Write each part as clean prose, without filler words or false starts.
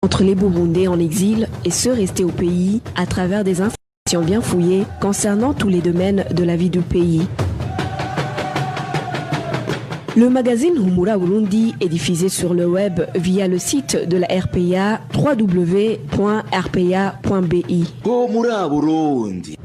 entre les Burundais en exil et ceux restés au pays à travers des informations bien fouillées concernant tous les domaines de la vie du pays. Le magazine Humura Burundi est diffusé sur le web via le site de la RPA www.rpa.bi. Humura Burundi.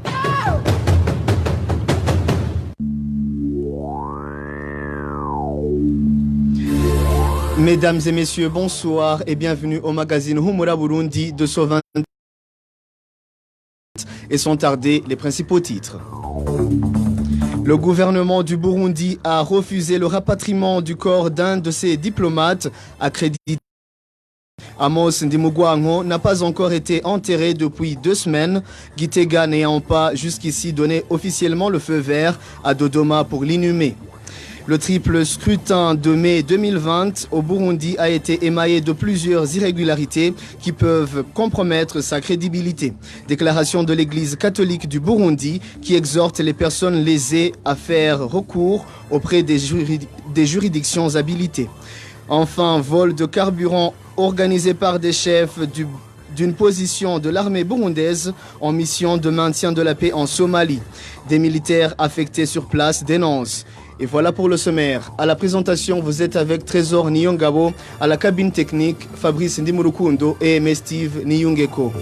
Mesdames et messieurs, bonsoir et bienvenue au magazine Humura Burundi de ce 20 et sont tardés les principaux titres. Le gouvernement du Burundi a refusé le rapatriement du corps d'un de ses diplomates accrédités. Amos Ndimugwango n'a pas encore été enterré depuis 2 semaines, Gitega n'ayant pas jusqu'ici donné officiellement le feu vert à Dodoma pour l'inhumer. Le triple scrutin de mai 2020 au Burundi a été émaillé de plusieurs irrégularités qui peuvent compromettre sa crédibilité. Déclaration de l'Église catholique du Burundi qui exhorte les personnes lésées à faire recours auprès des juridictions habilitées. Enfin, vol de carburant organisé par des chefs d'une position de l'armée burundaise en mission de maintien de la paix en Somalie. Des militaires affectés sur place dénoncent. Et voilà pour le sommaire. À la présentation, vous êtes avec Trésor Niyongabo, à la cabine technique, Fabrice Ndimurukundo et Steve Niyungeko.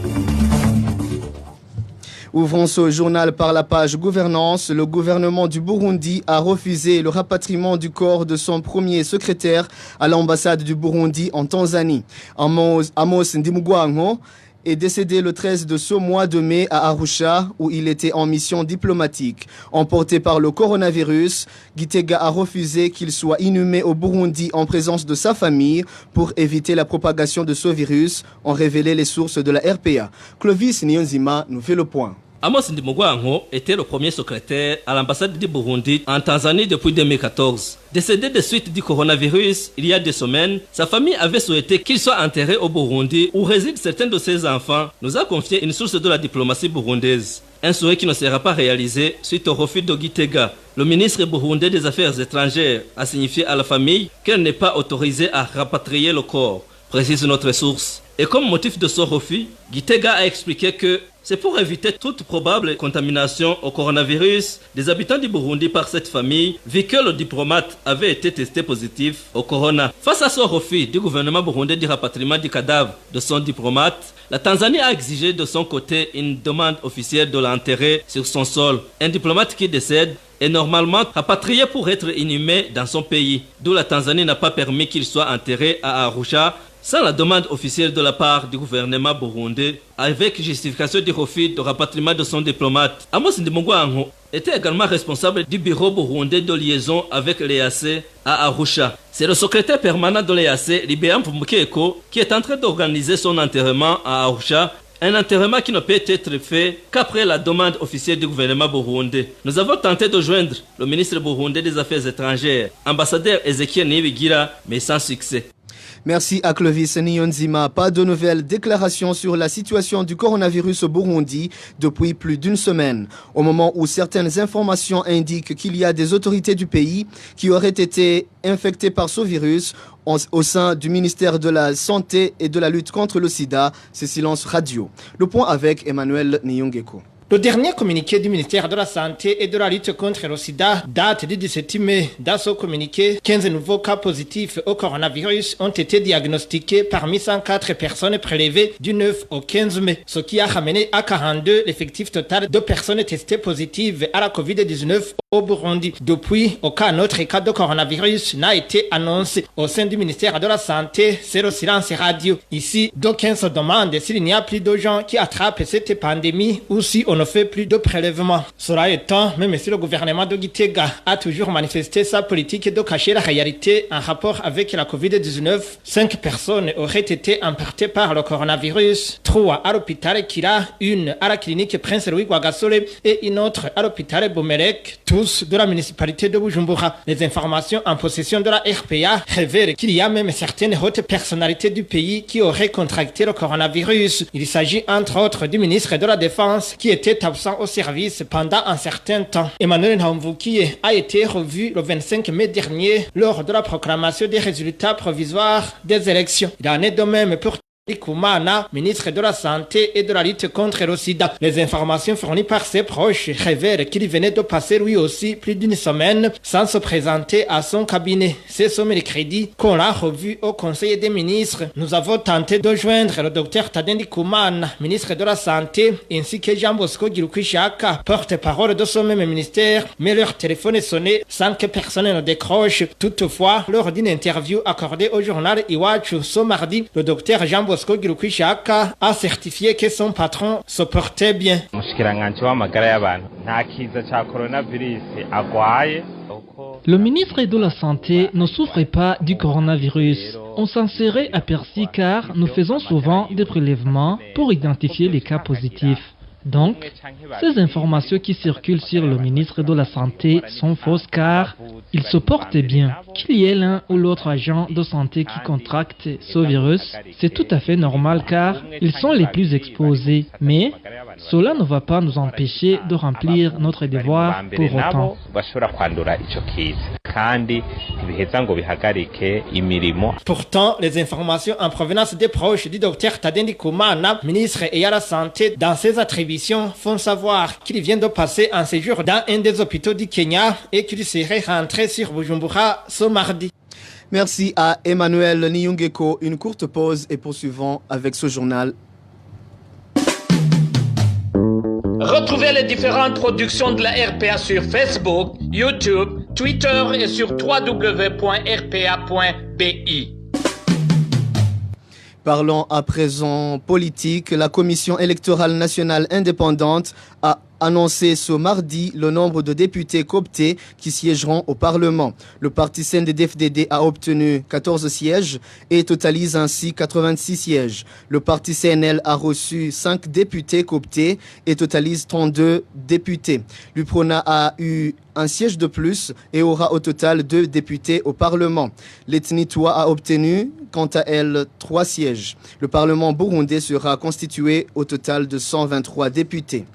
Ouvrons ce journal par la page gouvernance. Le gouvernement du Burundi a refusé le rapatriement du corps de son premier secrétaire à l'ambassade du Burundi en Tanzanie. Amos Ndimugwango est décédé le 13 de ce mois de mai à Arusha où il était en mission diplomatique. Emporté par le coronavirus, Gitega a refusé qu'il soit inhumé au Burundi en présence de sa famille pour éviter la propagation de ce virus, ont révélé les sources de la RPA. Clovis Niyonzima nous fait le point. Amos Ndimugwango était le premier secrétaire à l'ambassade du Burundi en Tanzanie depuis 2014. Décédé de suite du coronavirus il y a 2 semaines, sa famille avait souhaité qu'il soit enterré au Burundi où résident certains de ses enfants, nous a confié une source de la diplomatie burundaise. Un souhait qui ne sera pas réalisé suite au refus de Gitega. Le ministre burundais des Affaires étrangères a signifié à la famille qu'elle n'est pas autorisée à rapatrier le corps, précise notre source. Et comme motif de ce refus, Gitega a expliqué que c'est pour éviter toute probable contamination au coronavirus des habitants du Burundi par cette famille, vu que le diplomate avait été testé positif au corona. Face à ce refus du gouvernement burundais du rapatriement du cadavre de son diplomate, la Tanzanie a exigé de son côté une demande officielle de l'enterrer sur son sol. Un diplomate qui décède est normalement rapatrié pour être inhumé dans son pays, d'où la Tanzanie n'a pas permis qu'il soit enterré à Arusha, sans la demande officielle de la part du gouvernement burundais, avec justification du refus de rapatriement de son diplomate. Amos Ndimugwango était également responsable du bureau burundais de liaison avec l'EAC à Arusha. C'est le secrétaire permanent de l'EAC, Libéan Mukeko, qui est en train d'organiser son enterrement à Arusha. Un enterrement qui ne peut être fait qu'après la demande officielle du gouvernement burundais. Nous avons tenté de joindre le ministre burundais des Affaires étrangères, ambassadeur Ezekiel Niyibigira, mais sans succès. Merci à Clovis Niyonzima. Pas de nouvelles déclarations sur la situation du coronavirus au Burundi depuis plus d'1 semaine. Au moment où certaines informations indiquent qu'il y a des autorités du pays qui auraient été infectées par ce virus au sein du ministère de la Santé et de la lutte contre le sida, c'est silence radio. Le point avec Emmanuel Niyongeko. Le dernier communiqué du ministère de la Santé et de la lutte contre le sida date du 17 mai. Dans ce communiqué, 15 nouveaux cas positifs au coronavirus ont été diagnostiqués parmi 104 personnes prélevées du 9 au 15 mai, ce qui a ramené à 42 l'effectif total de personnes testées positives à la COVID-19 au Burundi. Depuis, aucun autre cas de coronavirus n'a été annoncé au sein du ministère de la Santé. C'est le silence radio. Ici, d'aucuns se demandent s'il n'y a plus de gens qui attrapent cette pandémie ou si on ne fait plus de prélèvements. Cela étant, même si le gouvernement de Gitega a toujours manifesté sa politique de cacher la réalité en rapport avec la COVID-19, 5 personnes auraient été emportées par le coronavirus, 3 à l'hôpital Kira, 1 à la clinique Prince Louis Rwagasore et une autre à l'hôpital Bomelek, tous de la municipalité de Bujumbura. Les informations en possession de la RPA révèlent qu'il y a même certaines hautes personnalités du pays qui auraient contracté le coronavirus. Il s'agit entre autres du ministre de la Défense qui était absent au service pendant un certain temps. Emmanuel Nhamvukiye a été revu le 25 mai dernier lors de la proclamation des résultats provisoires des élections. Il en est de même pour Koumana, ministre de la Santé et de la lutte contre le sida. Les informations fournies par ses proches révèlent qu'il venait de passer lui aussi plus d'une semaine sans se présenter à son cabinet. C'est ce mercredi qu'on l'a revu au Conseil des ministres. Nous avons tenté de joindre le docteur Tadendi Koumana, ministre de la Santé, ainsi que Jean Bosco Girukwishaka, porte-parole de ce même ministère, mais leur téléphone est sonné sans que personne ne décroche. Toutefois, lors d'une interview accordée au journal Iwachu ce mardi, le docteur Jean Bosco Girukwishaka a certifié que son patron se portait bien. Le ministre de la Santé ne souffre pas du coronavirus. On s'en serait aperçu car nous faisons souvent des prélèvements pour identifier les cas positifs. Donc, ces informations qui circulent sur le ministre de la Santé sont fausses car il se porte bien. Qu'il y ait l'un ou l'autre agent de santé qui contracte ce virus, c'est tout à fait normal car ils sont les plus exposés. Mais cela ne va pas nous empêcher de remplir notre devoir pour autant. Pourtant, les informations en provenance des proches du docteur Tadendi Koumana, ministre et à la Santé, dans ses attributions, font savoir qu'il vient de passer un séjour dans un des hôpitaux du Kenya et qu'il serait rentré sur Bujumbura ce mardi. Merci à Emmanuel Niyungeko. Une courte pause et poursuivons avec ce journal. Retrouvez les différentes productions de la RPA sur Facebook, YouTube, Twitter et sur www.rpa.bi. Parlons à présent politique. La Commission électorale nationale indépendante a annoncé ce mardi le nombre de députés cooptés qui siégeront au Parlement. Le parti CNDD-FDD a obtenu 14 sièges et totalise ainsi 86 sièges. Le parti CNL a reçu 5 députés cooptés et totalise 32 députés. L'UPRONA a eu un siège de plus et aura au total 2 députés au Parlement. L'ethnie Twa a obtenu, quant à elle, 3 sièges. Le Parlement burundais sera constitué au total de 123 députés.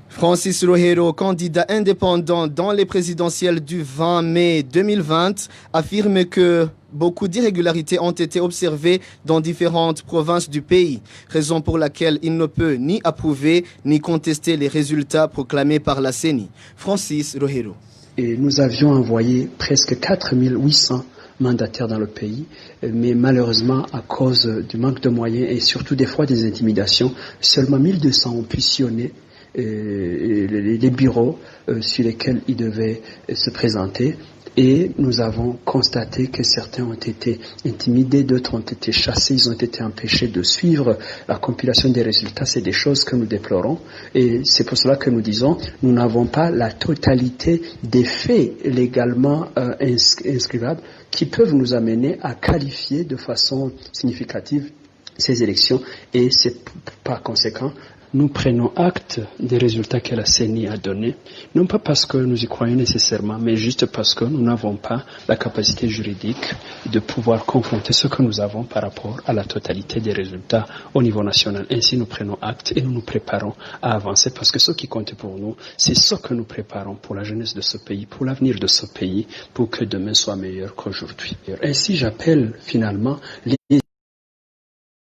Francis Rohero, candidat indépendant dans les présidentielles du 20 mai 2020, affirme que beaucoup d'irrégularités ont été observées dans différentes provinces du pays, raison pour laquelle il ne peut ni approuver ni contester les résultats proclamés par la CENI. Francis Rohero. Et nous avions envoyé presque 4800 mandataires dans le pays, mais malheureusement, à cause du manque de moyens et surtout des fois des intimidations, seulement 1200 ont pu sillonner les bureaux sur lesquels ils devaient se présenter. Et nous avons constaté que certains ont été intimidés, d'autres ont été chassés, ils ont été empêchés de suivre la compilation des résultats. C'est des choses que nous déplorons et c'est pour cela que nous disons nous n'avons pas la totalité des faits légalement inscrivables qui peuvent nous amener à qualifier de façon significative ces élections et c'est par conséquent nous prenons acte des résultats que la CENI a donnés, non pas parce que nous y croyons nécessairement, mais juste parce que nous n'avons pas la capacité juridique de pouvoir confronter ce que nous avons par rapport à la totalité des résultats au niveau national. Ainsi, nous prenons acte et nous nous préparons à avancer parce que ce qui compte pour nous, c'est ce que nous préparons pour la jeunesse de ce pays, pour l'avenir de ce pays, pour que demain soit meilleur qu'aujourd'hui. Ainsi, j'appelle finalement les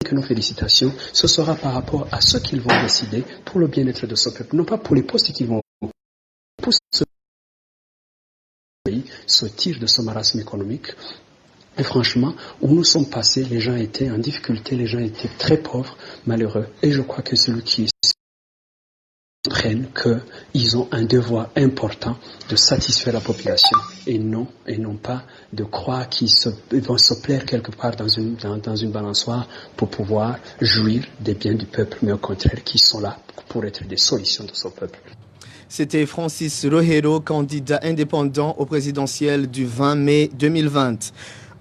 que nos félicitations, ce sera par rapport à ce qu'ils vont décider pour le bien-être de ce peuple, non pas pour les postes qu'ils vont pour ce pays sortir de ce marasme économique. Et franchement, où nous sommes passés, les gens étaient en difficulté, les gens étaient très pauvres, malheureux. Et je crois que celui qui comprennent qu'ils ont un devoir important de satisfaire la population et non pas de croire qu'ils vont se plaire quelque part dans une balançoire pour pouvoir jouir des biens du peuple, mais au contraire qui sont là pour être des solutions de ce peuple. C'était Francis Rohero, candidat indépendant au présidentiel du 20 mai 2020.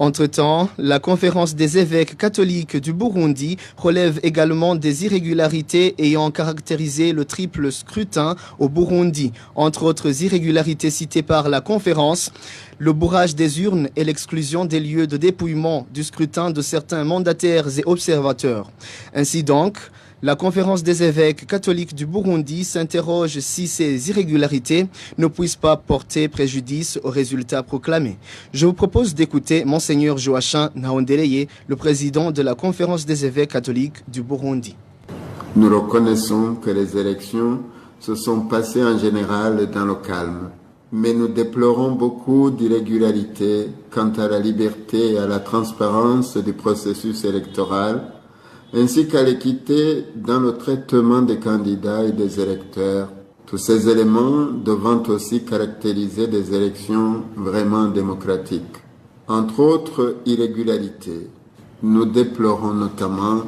Entre-temps, la conférence des évêques catholiques du Burundi relève également des irrégularités ayant caractérisé le triple scrutin au Burundi. Entre autres irrégularités citées par la conférence, le bourrage des urnes et l'exclusion des lieux de dépouillement du scrutin de certains mandataires et observateurs. Ainsi donc, La conférence des évêques catholiques du Burundi s'interroge si ces irrégularités ne puissent pas porter préjudice aux résultats proclamés. Je vous propose d'écouter Monseigneur Joachim Nahondereye, le président de la conférence des évêques catholiques du Burundi. Nous reconnaissons que les élections se sont passées en général dans le calme, mais nous déplorons beaucoup d'irrégularités quant à la liberté et à la transparence du processus électoral, ainsi qu'à l'équité dans le traitement des candidats et des électeurs. Tous ces éléments devant aussi caractériser des élections vraiment démocratiques. Entre autres irrégularités, nous déplorons notamment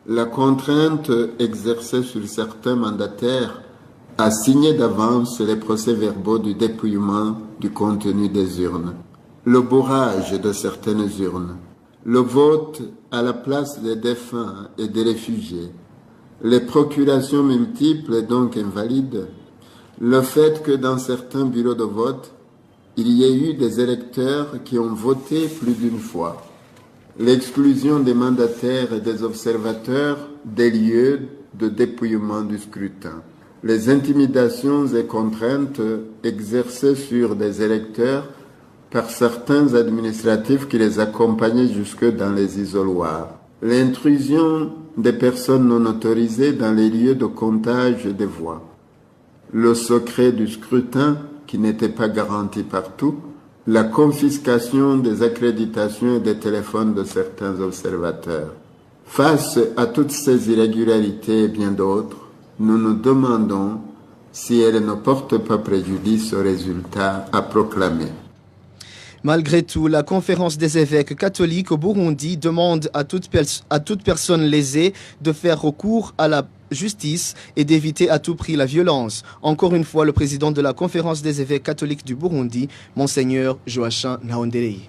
la contrainte exercée sur certains mandataires à signer d'avance les procès-verbaux du dépouillement du contenu des urnes, le bourrage de certaines urnes, le vote à la place des défunts et des réfugiés, les procurations multiples et donc invalides, le fait que dans certains bureaux de vote, il y ait eu des électeurs qui ont voté plus d'une fois, l'exclusion des mandataires et des observateurs des lieux de dépouillement du scrutin, les intimidations et contraintes exercées sur des électeurs par certains administratifs qui les accompagnaient jusque dans les isoloirs, l'intrusion des personnes non autorisées dans les lieux de comptage des voix, le secret du scrutin qui n'était pas garanti partout, la confiscation des accréditations et des téléphones de certains observateurs. Face à toutes ces irrégularités et bien d'autres, nous nous demandons si elles ne portent pas préjudice aux résultats à proclamer. Malgré tout, la conférence des évêques catholiques au Burundi demande à toute personne lésée de faire recours à la justice et d'éviter à tout prix la violence. Encore une fois, le président de la conférence des évêques catholiques du Burundi, Monseigneur Joachim Nahondereye.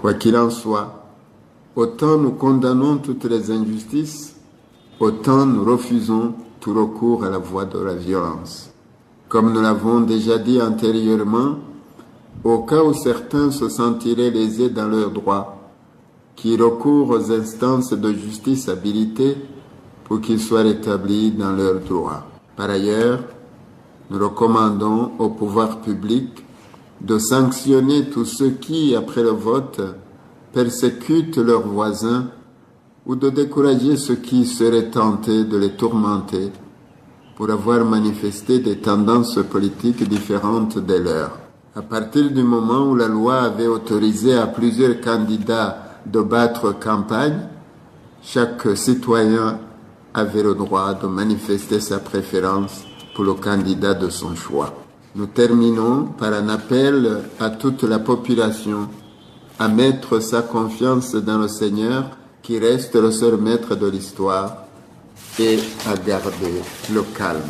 Quoi qu'il en soit, autant nous condamnons toutes les injustices, autant nous refusons tout recours à la voie de la violence. Comme nous l'avons déjà dit antérieurement, au cas où certains se sentiraient lésés dans leurs droits, qui recourent aux instances de justice habilitées pour qu'ils soient rétablis dans leurs droits. Par ailleurs, nous recommandons au pouvoir public de sanctionner tous ceux qui, après le vote, persécutent leurs voisins ou de décourager ceux qui seraient tentés de les tourmenter pour avoir manifesté des tendances politiques différentes des leurs. À partir du moment où la loi avait autorisé à plusieurs candidats de battre campagne, chaque citoyen avait le droit de manifester sa préférence pour le candidat de son choix. Nous terminons par un appel à toute la population à mettre sa confiance dans le Seigneur qui reste le seul maître de l'histoire et à garder le calme.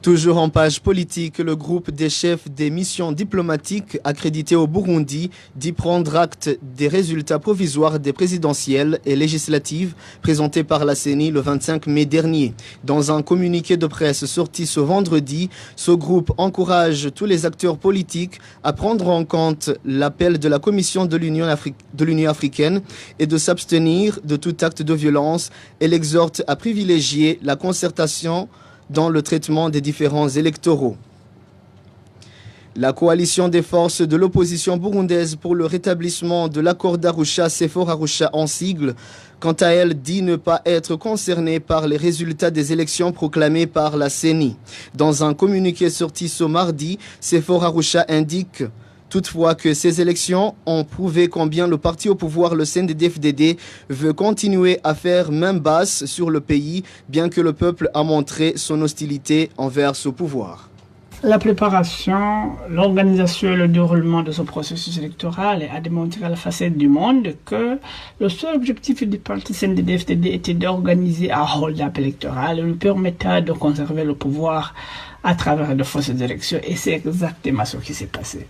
Toujours en page politique, le groupe des chefs des missions diplomatiques accrédités au Burundi dit prendre acte des résultats provisoires des présidentielles et législatives présentés par la CENI le 25 mai dernier. Dans un communiqué de presse sorti ce vendredi, ce groupe encourage tous les acteurs politiques à prendre en compte l'appel de la Commission de l'Union africaine et de s'abstenir de tout acte de violence et l'exhorte à privilégier la concertation dans le traitement des différents électoraux. La coalition des forces de l'opposition burundaise pour le rétablissement de l'accord d'Arusha, CFOR Arusha en sigle, quant à elle dit ne pas être concernée par les résultats des élections proclamées par la CENI. Dans un communiqué sorti ce mardi, CFOR Arusha indique toutefois que ces élections ont prouvé combien le parti au pouvoir, le CNDD-FDD, veut continuer à faire main basse sur le pays, bien que le peuple a montré son hostilité envers ce pouvoir. La préparation, l'organisation et le déroulement de ce processus électoral a démontré à la facette du monde que le seul objectif du parti CNDD-FDD était d'organiser un hold-up électoral lui permettant de conserver le pouvoir à travers de fausses élections, et c'est exactement ce qui s'est passé.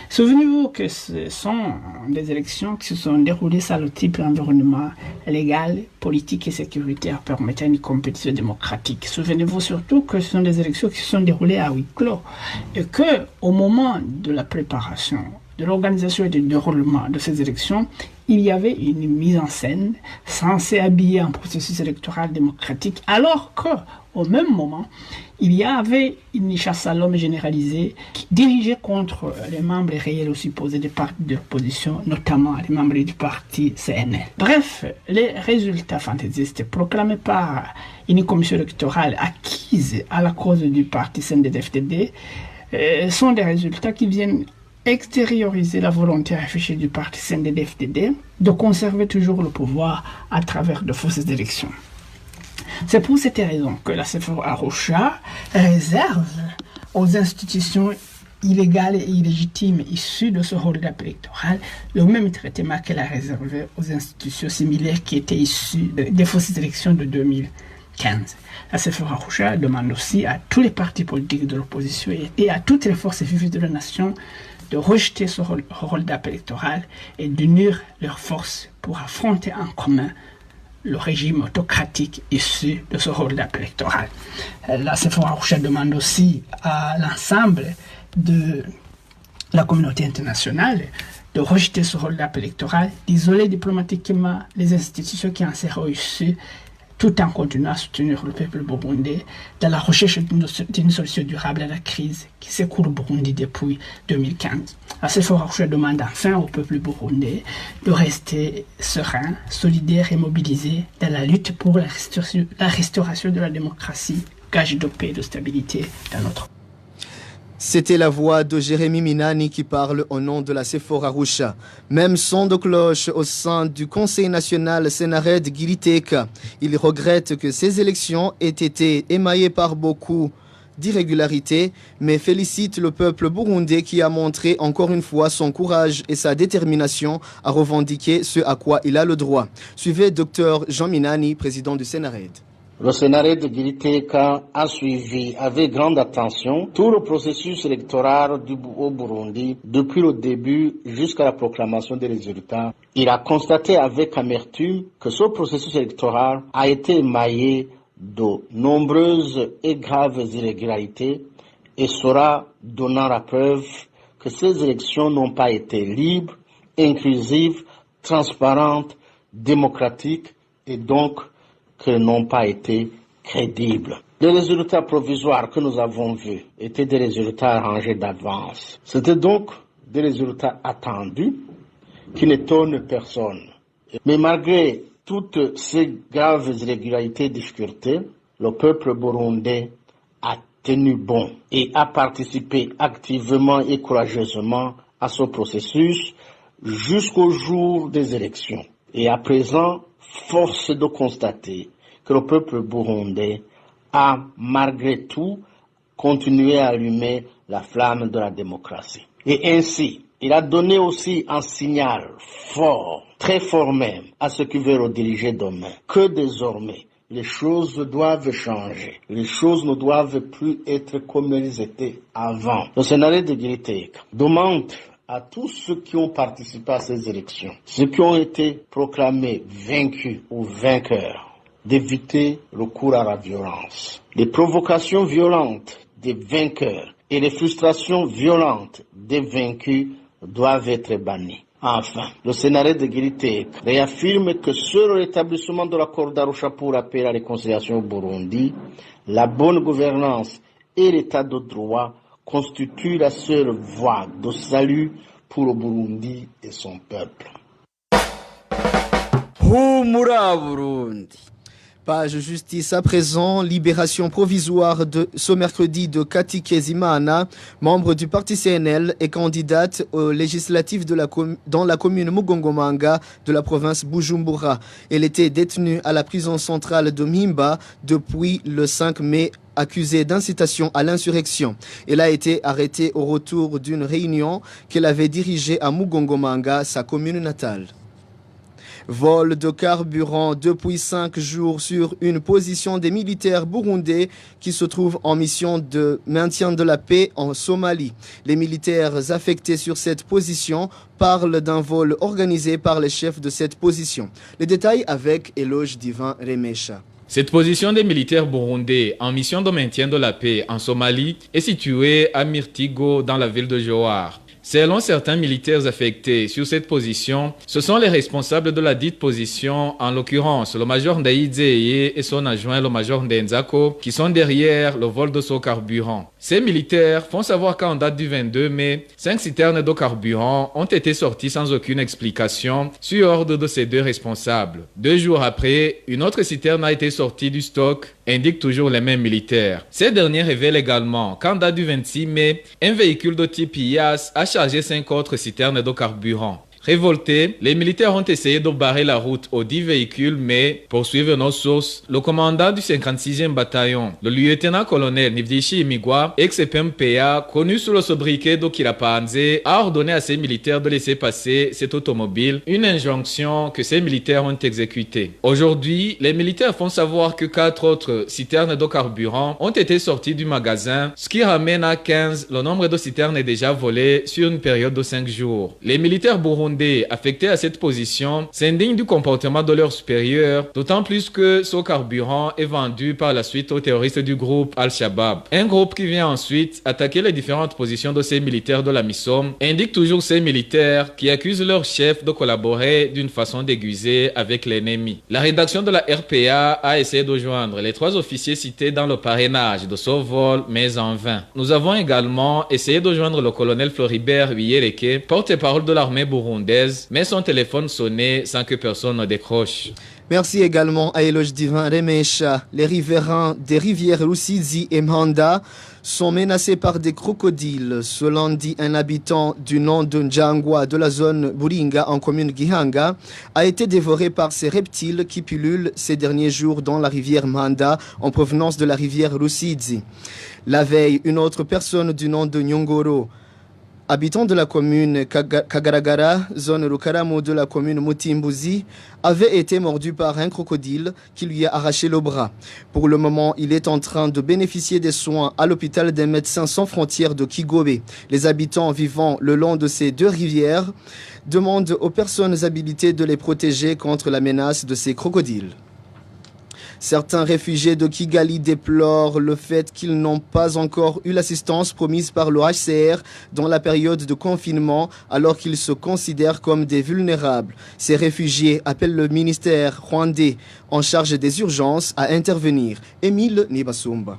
Souvenez-vous que ce sont des élections qui se sont déroulées sans le type d'environnement légal, politique et sécuritaire permettant une compétition démocratique. Souvenez-vous surtout que ce sont des élections qui se sont déroulées à huis clos et que, au moment de la préparation, de l'organisation et du déroulement de ces élections, il y avait une mise en scène censée habiller un processus électoral démocratique, alors que, au même moment, il y avait une chasse à l'homme généralisée dirigée contre les membres réels ou supposés des partis de l'opposition, notamment les membres du parti CNL. Bref, les résultats fantaisistes proclamés par une commission électorale acquise à la cause du parti CNDD-FDD sont des résultats qui viennent extérioriser la volonté affichée du parti CNDD-FDD de conserver toujours le pouvoir à travers de fausses élections. C'est pour cette raison que la CFO Arusha réserve aux institutions illégales et illégitimes issues de ce hold-up électoral le même traitement qu'elle a réservé aux institutions similaires qui étaient issues des fausses élections de 2015. La CFO Arusha demande aussi à tous les partis politiques de l'opposition et à toutes les forces vives de la nation de rejeter ce hold-up électoral et d'unir leurs forces pour affronter en commun le régime autocratique issu de ce hold-up électoral. La CFO Arusha demande aussi à l'ensemble de la communauté internationale de rejeter ce hold-up électoral, d'isoler diplomatiquement les institutions qui en seraient issues, tout en continuant à soutenir le peuple burundais dans la recherche d'une solution durable à la crise qui secoue le Burundi depuis 2015. La CFO Arusha demande enfin au peuple burundais de rester serein, solidaire et mobilisé dans la lutte pour la restauration de la démocratie, gage de paix et de stabilité dans notre pays. C'était la voix de Jérémy Minani qui parle au nom de la CFO Arusha. Même son de cloche au sein du Conseil national Senared Giriteka. Il regrette que ces élections aient été émaillées par beaucoup d'irrégularités, mais félicite le peuple burundais qui a montré encore une fois son courage et sa détermination à revendiquer ce à quoi il a le droit. Suivez Dr Jean Minani, président du Senared. Le Sénarède de Giriteka a suivi avec grande attention tout le processus électoral au Burundi depuis le début jusqu'à la proclamation des résultats. Il a constaté avec amertume que ce processus électoral a été émaillé de nombreuses et graves irrégularités et sera donnant la preuve que ces élections n'ont pas été libres, inclusives, transparentes, démocratiques et donc qu'elles n'ont pas été crédibles. Les résultats provisoires que nous avons vus étaient des résultats arrangés d'avance. C'était donc des résultats attendus qui n'étonnent personne. Mais malgré toutes ces graves irrégularités et difficultés, le peuple burundais a tenu bon et a participé activement et courageusement à ce processus jusqu'au jour des élections. Et à présent, force de constater que le peuple burundais a, malgré tout, continué à allumer la flamme de la démocratie. Et ainsi, il a donné aussi un signal fort, très fort même, à ceux qui veulent le diriger demain, que désormais, les choses doivent changer. Les choses ne doivent plus être comme elles étaient avant. Le Sénarède de Giriteka demande à tous ceux qui ont participé à ces élections, ceux qui ont été proclamés vaincus ou vainqueurs, d'éviter le recours à la violence. Les provocations violentes des vainqueurs et les frustrations violentes des vaincus doivent être bannies. Enfin, le Sénarède de Giriteka réaffirme que seul le rétablissement de l'accord d'Arusha pour la paix et la réconciliation au Burundi, la bonne gouvernance et l'état de droit constitue la seule voie de salut pour le Burundi et son peuple. Humura Burundi. Page justice à présent, libération provisoire de ce mercredi de Kati Kezimana, membre du parti CNL et candidate aux législatives dans la commune Mugongomanga de la province Bujumbura. Elle était détenue à la prison centrale de Mimba depuis le 5 mai. Accusée d'incitation à l'insurrection. Elle a été arrêtée au retour d'une réunion qu'elle avait dirigée à Mugongomanga, sa commune natale. Vol de carburant depuis 5 jours sur une position des militaires burundais qui se trouvent en mission de maintien de la paix en Somalie. Les militaires affectés sur cette position parlent d'un vol organisé par les chefs de cette position. Les détails avec Éloge Divin Remesha. Cette position des militaires burundais en mission de maintien de la paix en Somalie est située à Mirtigo dans la ville de Jowar. Selon certains militaires affectés sur cette position, ce sont les responsables de la dite position, en l'occurrence le major Ndaïdzeye et son adjoint le major Ndenzako, qui sont derrière le vol de ce carburant. Ces militaires font savoir qu'en date du 22 mai, 5 citernes de carburant ont été sorties sans aucune explication sur ordre de ces deux responsables. 2 jours après, une autre citerne a été sortie du stock, indiquent toujours les mêmes militaires. Ces derniers révèlent également qu'en date du 26 mai, un véhicule de type IAS a chargé 5 autres citernes de carburant. Révoltés, les militaires ont essayé de barrer la route aux 10 véhicules, mais, poursuivent nos sources, le commandant du 56e bataillon, le lieutenant-colonel Nivdishi Imigwa, ex-PMPA, connu sous le sobriquet d'Okirapanze, a ordonné à ces militaires de laisser passer cette automobile, une injonction que ces militaires ont exécutée. Aujourd'hui, les militaires font savoir que 4 autres citernes de carburant ont été sorties du magasin, ce qui ramène à 15 le nombre de citernes déjà volées sur une période de 5 jours. Les militaires burundais affectés à cette position s'indignent du comportement de leurs supérieurs, d'autant plus que ce carburant est vendu par la suite aux terroristes du groupe Al-Shabaab. Un groupe qui vient ensuite attaquer les différentes positions de ces militaires de la MISOM indique toujours ces militaires qui accusent leur chef de collaborer d'une façon déguisée avec l'ennemi. La rédaction de la RPA a essayé de joindre les 3 officiers cités dans le parrainage de ce vol, mais en vain. Nous avons également essayé de joindre le colonel Floribert Uyereke, porte-parole de l'armée burundaise, mais son téléphone sonnait sans que personne ne décroche. Merci également à Éloge Divin Remesha. Les riverains des rivières Rusizi et Mhanda sont menacés par des crocodiles. Ce lundi, un habitant du nom de Njangwa de la zone Buringa en commune Gihanga a été dévoré par ces reptiles qui pullulent ces derniers jours dans la rivière Mhanda en provenance de la rivière Rusizi. La veille, une autre personne du nom de Nyongoro, habitant de la commune Kagaragara, zone Rukaramo de la commune Mutimbuzi, avait été mordu par un crocodile qui lui a arraché le bras. Pour le moment, il est en train de bénéficier des soins à l'hôpital des médecins sans frontières de Kigobe. Les habitants vivant le long de ces 2 rivières demandent aux personnes habilitées de les protéger contre la menace de ces crocodiles. Certains réfugiés de Kigali déplorent le fait qu'ils n'ont pas encore eu l'assistance promise par le HCR dans la période de confinement alors qu'ils se considèrent comme des vulnérables. Ces réfugiés appellent le ministère rwandais en charge des urgences à intervenir. Émile Nibasumba.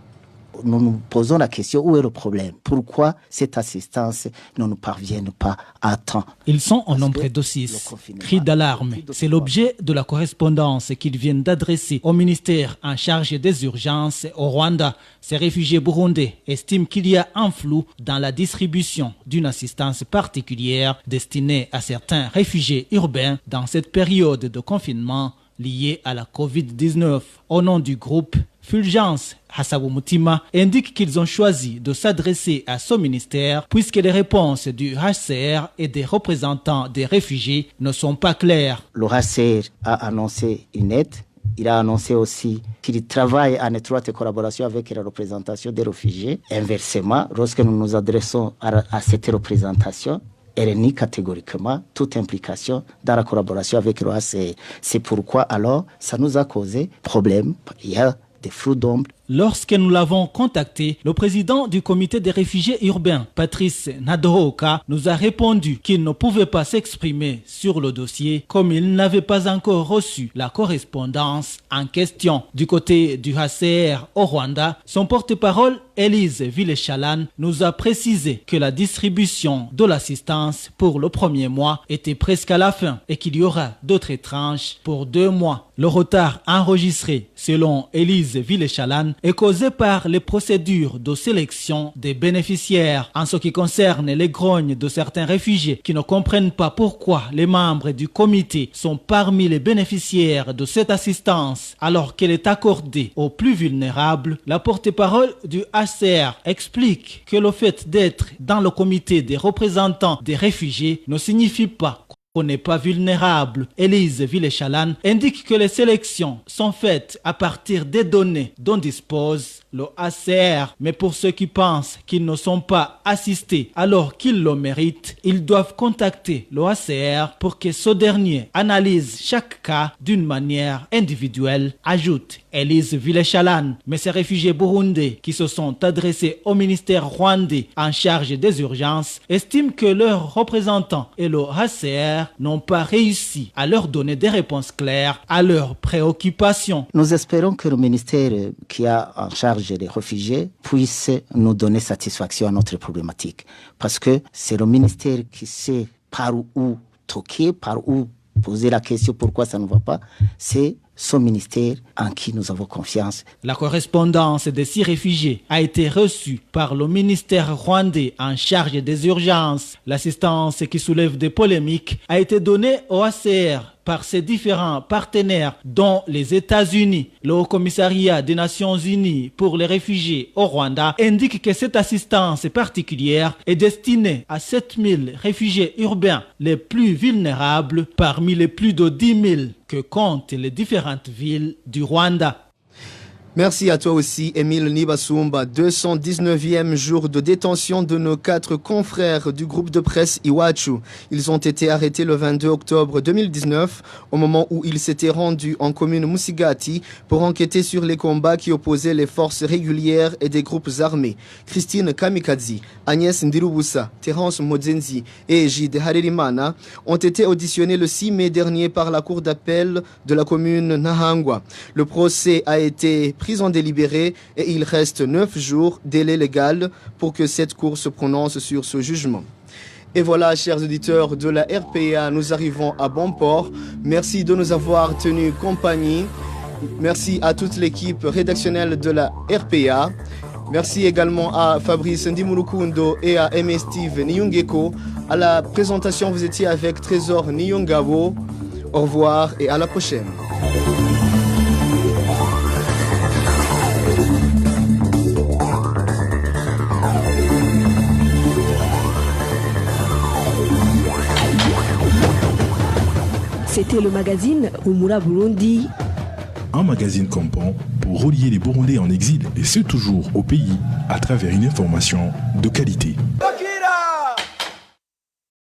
Nous nous posons la question, où est le problème? Pourquoi cette assistance ne nous parvient pas à temps? Ils sont en nombre de 6. Cri d'alarme. C'est l'objet de la correspondance qu'ils viennent d'adresser au ministère en charge des urgences au Rwanda. Ces réfugiés burundais estiment qu'il y a un flou dans la distribution d'une assistance particulière destinée à certains réfugiés urbains dans cette période de confinement liée à la Covid-19. Au nom du groupe, Fulgence Hassabumutima indique qu'ils ont choisi de s'adresser à ce ministère puisque les réponses du HCR et des représentants des réfugiés ne sont pas claires. Le HCR a annoncé une aide. Il a annoncé aussi qu'il travaille en étroite collaboration avec la représentation des réfugiés. Inversement, lorsque nous nous adressons à cette représentation, elle nie catégoriquement toute implication dans la collaboration avec le HCR. C'est pourquoi alors ça nous a causé problème. Il y a des flous d'ombre. Lorsque nous l'avons contacté, le président du comité des réfugiés urbains, Patrice Nadohoka, nous a répondu qu'il ne pouvait pas s'exprimer sur le dossier comme il n'avait pas encore reçu la correspondance en question. Du côté du HCR au Rwanda, son porte-parole, Elise Villechalan, nous a précisé que la distribution de l'assistance pour le premier mois était presque à la fin et qu'il y aura d'autres tranches pour 2 mois. Le retard enregistré, selon Elise Villechalan, est causé par les procédures de sélection des bénéficiaires. En ce qui concerne les grognes de certains réfugiés qui ne comprennent pas pourquoi les membres du comité sont parmi les bénéficiaires de cette assistance alors qu'elle est accordée aux plus vulnérables, la porte-parole du HCR explique que le fait d'être dans le comité des représentants des réfugiés ne signifie pas qu'on n'est pas vulnérable. Elise Villechalan indique que les sélections sont faites à partir des données dont dispose le HCR. Mais pour ceux qui pensent qu'ils ne sont pas assistés alors qu'ils le méritent, ils doivent contacter le HCR pour que ce dernier analyse chaque cas d'une manière individuelle, ajoute Elise Villechalan. Mais ces réfugiés burundais qui se sont adressés au ministère rwandais en charge des urgences estiment que leurs représentants et le HCR n'ont pas réussi à leur donner des réponses claires à leurs préoccupations. Nous espérons que le ministère qui a en charge des réfugiés puisse nous donner satisfaction à notre problématique. Parce que c'est le ministère qui sait par où toquer, par où poser la question pourquoi ça ne va pas. C'est son ministère en qui nous avons confiance. La correspondance des 6 réfugiés a été reçue par le ministère rwandais en charge des urgences. L'assistance qui soulève des polémiques a été donnée au HCR par ses différents partenaires, dont les États-Unis. Le Haut-Commissariat des Nations Unies pour les réfugiés au Rwanda indique que cette assistance particulière est destinée à 7000 réfugiés urbains les plus vulnérables parmi les plus de 10 000 que comptent les différentes villes du Rwanda. Merci à toi aussi, Émile Nibasumba. 219e jour de détention de nos 4 confrères du groupe de presse Iwachu. Ils ont été arrêtés le 22 octobre 2019, au moment où ils s'étaient rendus en commune Musigati pour enquêter sur les combats qui opposaient les forces régulières et des groupes armés. Christine Kamikazi, Agnès Ndirubusa, Terence Modzenzi et Egide Harerimana ont été auditionnés le 6 mai dernier par la cour d'appel de la commune Nahangwa. Le procès a été pris en délibéré et il reste 9 jours, délai légal, pour que cette cour se prononce sur ce jugement. Et voilà, chers auditeurs de la RPA, nous arrivons à bon port. Merci de nous avoir tenu compagnie. Merci à toute l'équipe rédactionnelle de la RPA. Merci également à Fabrice Ndimurukundo et à M. Steve Niyongeko. À la présentation, vous étiez avec Trésor Niyongabo. Au revoir et à la prochaine. C'était le magazine Humura Burundi. Un magazine comprend pour relier les Burundais en exil, et ce toujours au pays, à travers une information de qualité.